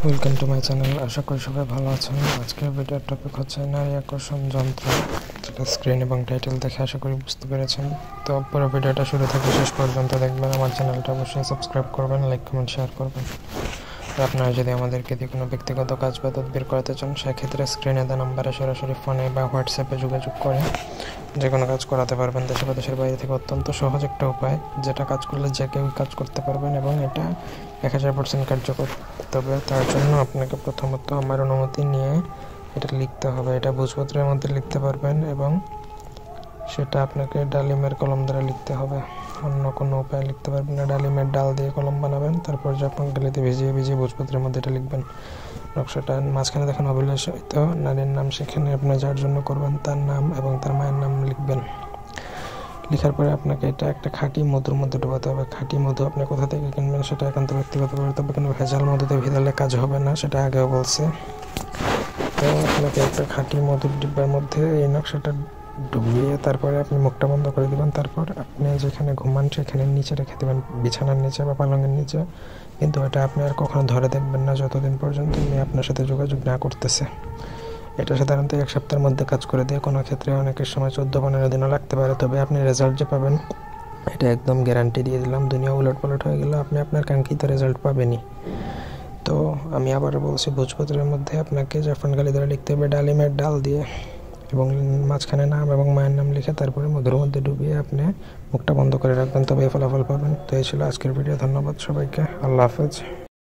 Welcome to my channel. আশা করি সবাই ভালো আছেন। আজকের ভিডিওর টপিক হচ্ছে নারী আকর্ষণ যন্ত্র, যেটা স্ক্রিন এবং টাইটেল দেখে আশা করি বুঝতে পেরেছেন। তো পুরো ভিডিওটা শুরু থেকে শেষ পর্যন্ত দেখবেন। আমার চ্যানেলটা অবশ্যই সাবস্ক্রাইব করবেন, লাইক কমেন্ট শেয়ার করবেন। আর আপনারা যদি আমাদেরকে দিয়ে কোনো ব্যক্তিগত কাজ বা তদবির করাতে চান, সেক্ষেত্রে স্ক্রিনে দেওয়া নাম্বারে সরাসরি ফোনে বা হোয়াটসঅ্যাপে যোগাযোগ করে যে কোনো কাজ করাতে পারবেন। দেশে বা দেশের বাইরে থেকে অত্যন্ত সহজ একটা উপায়, যেটা কাজ করলে যে কেউ কাজ করতে পারবেন এবং এটা 1000% কার্যকর। তবে তার জন্য আপনাকে প্রথমত আমার অনুমতি নিয়ে এটা লিখতে হবে। এটা ভোজপত্রের মধ্যে লিখতে পারবেন এবং সেটা আপনাকে ডালিমের কলম দ্বারা লিখতে হবে, অন্য কোনো উপায়ে লিখতে পারবেন না। ডালিমের ডাল দিয়ে কলম বানাবেন, তারপর যখন গালিতে ভিজিয়ে ভিজিয়ে ভোজপত্রের মধ্যে এটা লিখবেন। নকশাটা মাঝখানে দেখেন অভিলাষিত নারীর নাম, সেখানে আপনি যার জন্য করবেন তার নাম এবং তার মায়ের নাম লিখবেন। লেখার পরে আপনাকে এটা একটা খাঁটি মধুর মধ্যে ডোবাতে হবে। খাঁটি মধু আপনি কোথা থেকে কিনবেন সেটা একান্ত ব্যক্তিগত ব্যাপার, তবে কোনো ভেজাল মধুতে ভিজালে কাজ হবে না, সেটা আগেও বলছে। তো আপনাকে একটা খাঁটি মধুর ডিব্বার মধ্যে এই নকশাটা ডুবিয়ে তারপরে আপনি মুখটা বন্ধ করে দেবেন। তারপর আপনি যেখানে ঘুমান সেখানে নিচে রেখে দেবেন, বিছানার নিচে বা পালঙের নিচে। কিন্তু এটা আপনি আর কখনো ধরে দেখবেন না যতদিন পর্যন্ত মেয়ে আপনার সাথে যোগাযোগ না করতেছে। এটা সাধারণত 1 সপ্তাহের মধ্যে কাজ করে দেয়, কোনো ক্ষেত্রে অনেকের সময় 14-15 দিনও লাগতে পারে। তবে আপনি রেজাল্ট যে পাবেন এটা একদম গ্যারান্টি দিয়ে দিলাম। দুনিয়া উলটপালট হয়ে গেলে আপনি আপনার কাঙ্ক্ষিত রেজাল্ট পাবেনই। তো আমি আবার বলছি, ভোজপত্রের মধ্যে আপনাকে জাফরানকালি দ্বারা লিখতে হবে ডালিমের ডাল দিয়ে, এবং মাঝখানে নাম এবং মায়ের নাম লিখে তারপরে মধুর মধ্যে ডুবিয়ে আপনি মুখটা বন্ধ করে রাখবেন, তবে ফলাফল পাবেন। তো এই ছিল আজকের ভিডিও। ধন্যবাদ সবাইকে। আল্লাহ হাফেজ।